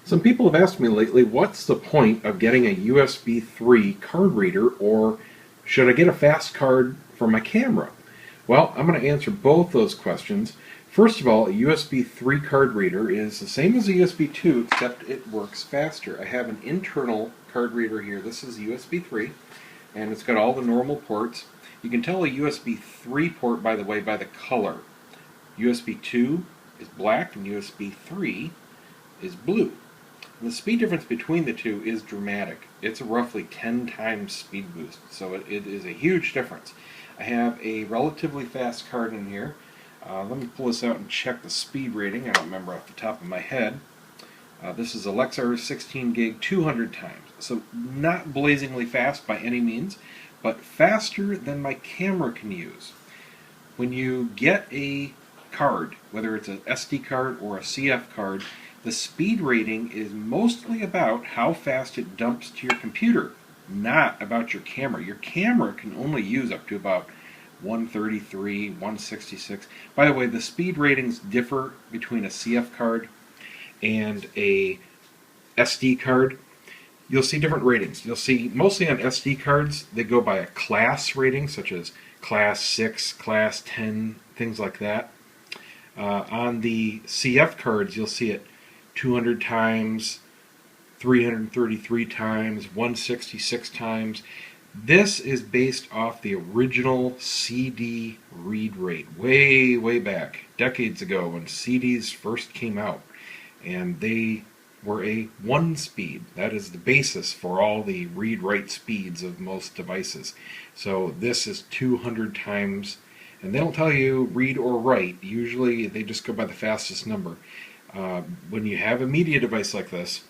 Some people have asked me lately, what's the point of getting a USB 3 card reader, or should I get a fast card for my camera? Well, I'm going to answer both those questions. First of all, a USB 3 card reader is the same as a USB 2, except it works faster. I have an internal card reader here. This is USB 3, and it's got all the normal ports. You can tell a USB 3 port, by the way, by the color. USB 2 is black and USB 3 is blue. And the speed difference between the two is dramatic. It's a roughly 10 times speed boost, so it is a huge difference. I have a relatively fast card in here. Let me pull this out and check the speed rating. I don't remember off the top of my head. This is a Lexar 16 gig 200 times, so not blazingly fast by any means, but faster than my camera can use. When you get a card, whether it's an SD card or a CF card, the speed rating is mostly about how fast it dumps to your computer, not about your camera. Your camera can only use up to about 133, 166. By the way, the speed ratings differ between a CF card and a SD card. You'll see different ratings. You'll see mostly on SD cards, they go by a class rating, such as class 6, class 10, things like that. On the CF cards, you'll see it 200 times, 333 times, 166 times. This is based off the original CD read rate, way back, decades ago when CDs first came out. And they were a 1 speed. That is the basis for all the read-write speeds of most devices. So this is 200 times, and they don't tell you read or write. Usually they just go by the fastest number. When you have a media device like this,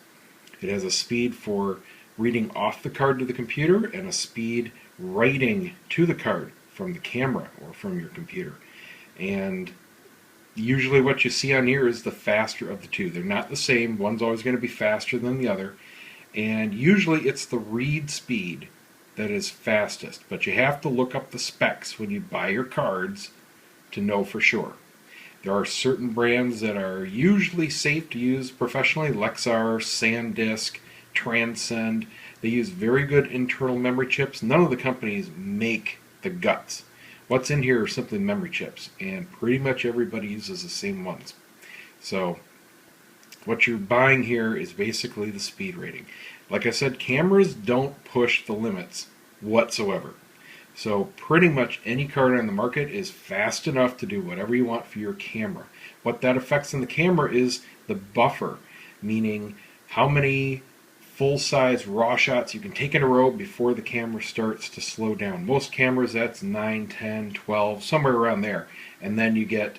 it has a speed for reading off the card to the computer and a speed writing to the card from the camera or from your computer. And usually what you see on here is the faster of the two. They're not the same. One's always going to be faster than the other. And usually it's the read speed that is fastest. But you have to look up the specs when you buy your cards to know for sure. There are certain brands that are usually safe to use professionally. Lexar, SanDisk, Transcend. They use very good internal memory chips. None of the companies make the guts. What's in here are simply memory chips, and pretty much everybody uses the same ones. So what you're buying here is basically the speed rating. Like I said, cameras don't push the limits whatsoever. So pretty much any card on the market is fast enough to do whatever you want for your camera. What that affects in the camera is the buffer, meaning how many full-size raw shots you can take in a row before the camera starts to slow down. Most cameras, that's 9, 10, 12, somewhere around there. And then you get,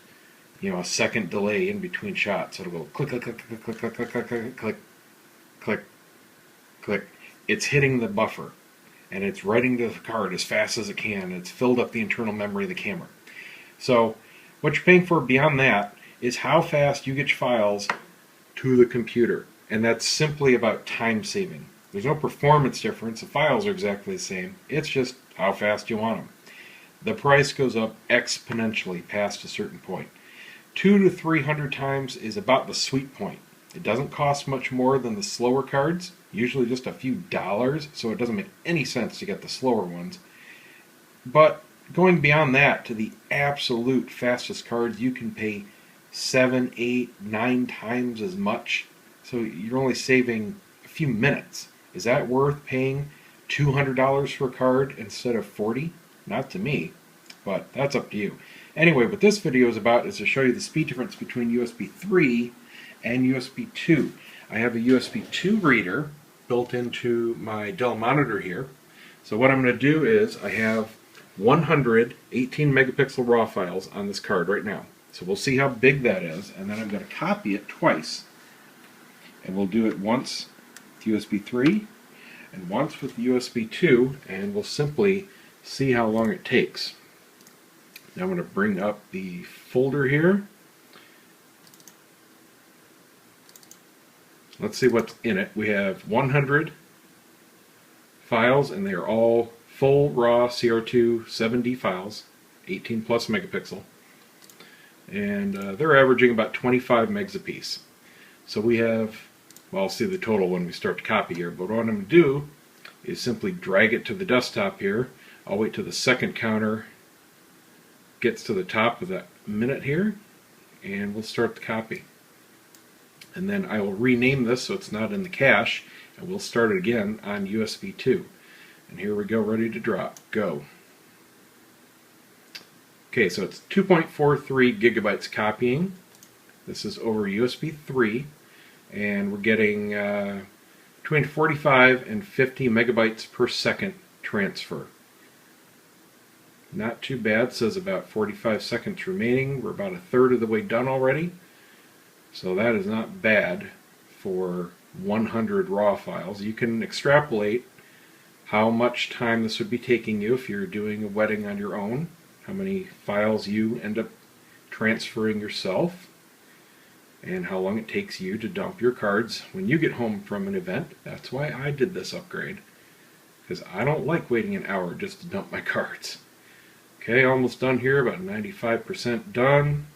a second delay in between shots. It'll go click, click, click, click, click, click, click, click, click, click, click, click. It's hitting the buffer, and it's writing to the card as fast as it can. It's filled up the internal memory of the camera. So what you're paying for beyond that is how fast you get your files to the computer. And that's simply about time saving. There's no performance difference. The files are exactly the same. It's just how fast you want them. The price goes up exponentially past a certain point. 200 to 300 times is about the sweet point. It doesn't cost much more than the slower cards, usually just a few dollars, so it doesn't make any sense to get the slower ones. But going beyond that to the absolute fastest cards, you can pay 7, 8, 9 times as much. So you're only saving a few minutes. Is that worth paying $200 for a card instead of $40? Not to me, but that's up to you. Anyway, what this video is about is to show you the speed difference between USB 3 and USB 2. I have a USB 2 reader built into my Dell monitor here. So what I'm going to do is I have 100 18 megapixel RAW files on this card right now. So we'll see how big that is, and then I'm going to copy it twice. And we'll do it once with USB 3 and once with USB 2, and we'll simply see how long it takes. Now I'm going to bring up the folder here. Let's see what's in it. We have 100 files, and they are all full raw CR2 7D files, 18 plus megapixel. And they're averaging about 25 megs apiece. So we have Well, I'll see the total when we start to copy here, but what I'm going to do is simply drag it to the desktop here. I'll wait till the second counter gets to the top of that minute here, and we'll start the copy. And then I will rename this so it's not in the cache, and we'll start it again on USB2. And here we go, ready to drop. Go. Okay, so it's 2.43 gigabytes copying. This is over USB 3, and we're getting between 45 and 50 megabytes per second transfer. Not too bad. It says about 45 seconds remaining. We're about a third of the way done already. So that is not bad for 100 raw files. You can extrapolate how much time this would be taking you if you're doing a wedding on your own, how many files you end up transferring yourself, and how long it takes you to dump your cards when you get home from an event. That's why I did this upgrade, because I don't like waiting an hour just to dump my cards. Okay, almost done here, about 95% done.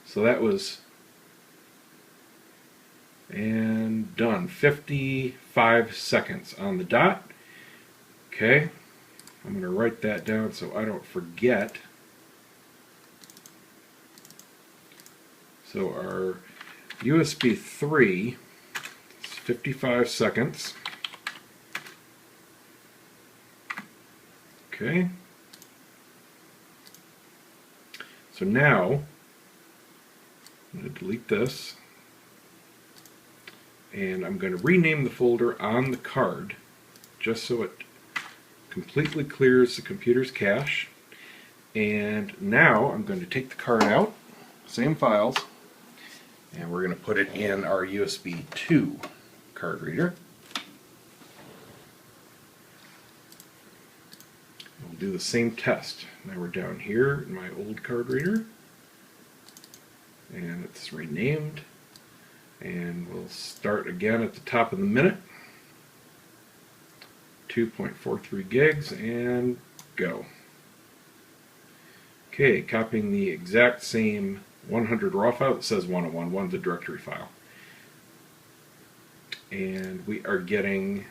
So that was, and done, 55 seconds on the dot. Okay, I'm going to write that down so I don't forget. So our USB 3 is 55 seconds. Okay. So now, I'm going to delete this, and I'm going to rename the folder on the card just so it completely clears the computer's cache. And now I'm going to take the card out, same files, and we're going to put it in our USB 2 card reader. We'll do the same test. Now we're down here in my old card reader, and it's renamed, and we'll start again at the top of the minute. 2.43 gigs, and go. Okay, copying the exact same 100 raw file. It says 101, one's a directory file. And we are getting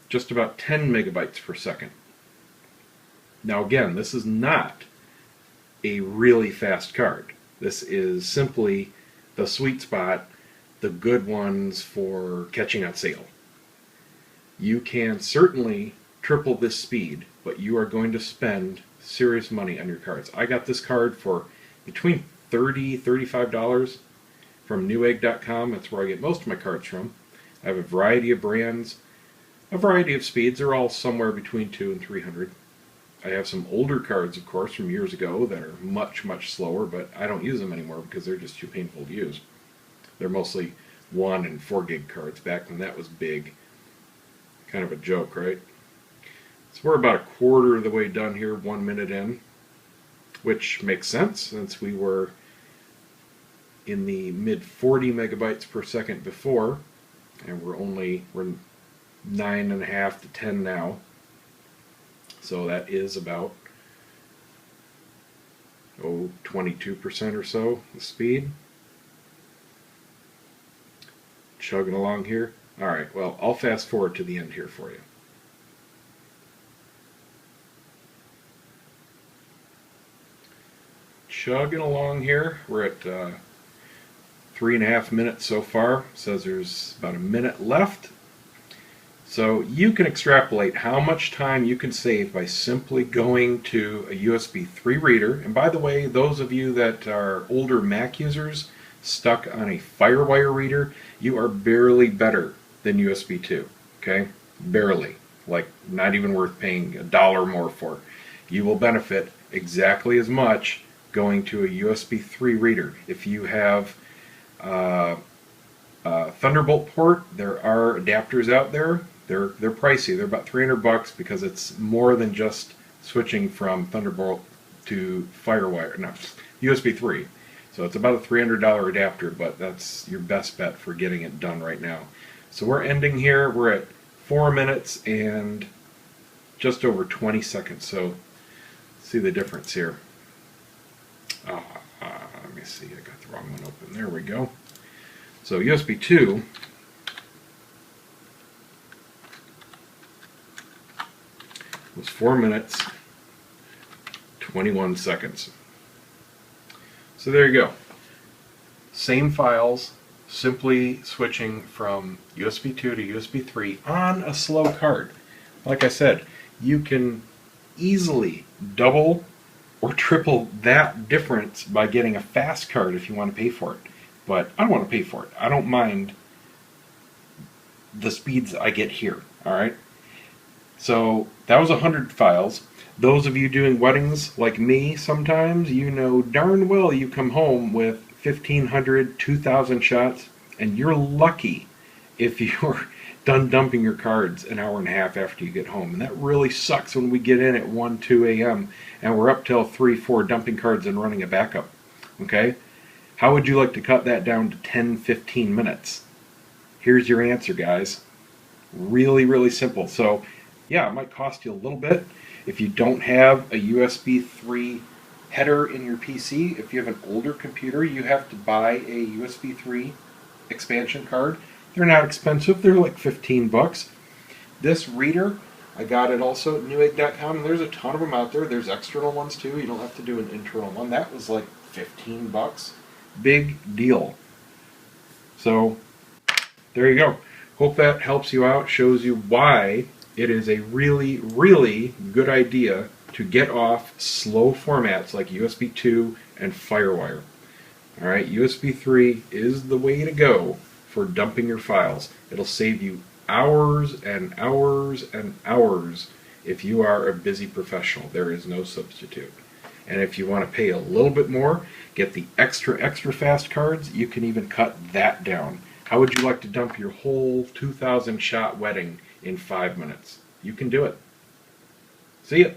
just about 10 megabytes per second. Now again, this is not a really fast card. This is simply the sweet spot, the good ones for catching on sale. You can certainly triple this speed, but you are going to spend serious money on your cards. I got this card for between $30 and $35 from Newegg.com. That's where I get most of my cards from. I have a variety of brands, a variety of speeds. They're all somewhere between 200 and 300. I have some older cards, of course, from years ago that are much, much slower, but I don't use them anymore because they're just too painful to use. They're mostly 1 and 4 gig cards back when that was big. Kind of a joke, right? So we're about a quarter of the way done here, 1 minute in, which makes sense since we were in the mid 40 megabytes per second before, and we're 9.5 to 10 now. So that is about 22% or so the speed. Chugging along here. Alright, well, I'll fast forward to the end here for you. Chugging along here. We're at 3.5 minutes so far. It says there's about a minute left. So you can extrapolate how much time you can save by simply going to a USB 3 reader. And by the way, those of you that are older Mac users stuck on a FireWire reader, you are barely better than USB 2. Okay? Barely. Like not even worth paying $1 more for. You will benefit exactly as much going to a USB 3 reader. If you have Thunderbolt port, there are adapters out there. They're pricey. They're about $300 because it's more than just switching from Thunderbolt to FireWire. No, USB 3. So it's about a $300 adapter, but that's your best bet for getting it done right now. So we're ending here. We're at 4 minutes and just over 20 seconds. So see the difference here. Let me see. I got the wrong one open. There we go. So USB 2 was 4 minutes 21 seconds. So there you go. Same files, simply switching from USB 2 to USB 3 on a slow card. Like I said, you can easily double or triple that difference by getting a fast card if you want to pay for it. But I don't want to pay for it. I don't mind the speeds I get here. Alright? So that was 100 files. Those of you doing weddings like me sometimes, you know darn well you come home with 1,500, 2,000 shots, and you're lucky if you're done dumping your cards an hour and a half after you get home. And that really sucks when we get in at 1, 2 a.m. and we're up till 3, 4 dumping cards and running a backup. Okay? How would you like to cut that down to 10, 15 minutes? Here's your answer, guys. Really, really simple. So, yeah, it might cost you a little bit. If you don't have a USB 3 header in your PC, if you have an older computer, you have to buy a USB 3 expansion card. They're not expensive. They're like 15 bucks. This reader, I got it also at newegg.com. There's a ton of them out there. There's external ones too. You don't have to do an internal one. That was like 15 bucks. Big deal. So, there you go. Hope that helps you out, shows you why it is a really, really good idea to get off slow formats like USB 2 and FireWire. Alright, USB 3 is the way to go for dumping your files. It'll save you hours and hours and hours if you are a busy professional. There is no substitute. And if you want to pay a little bit more, get the extra fast cards, you can even cut that down. How would you like to dump your whole 2,000 shot wedding in 5 minutes? You can do it. See ya.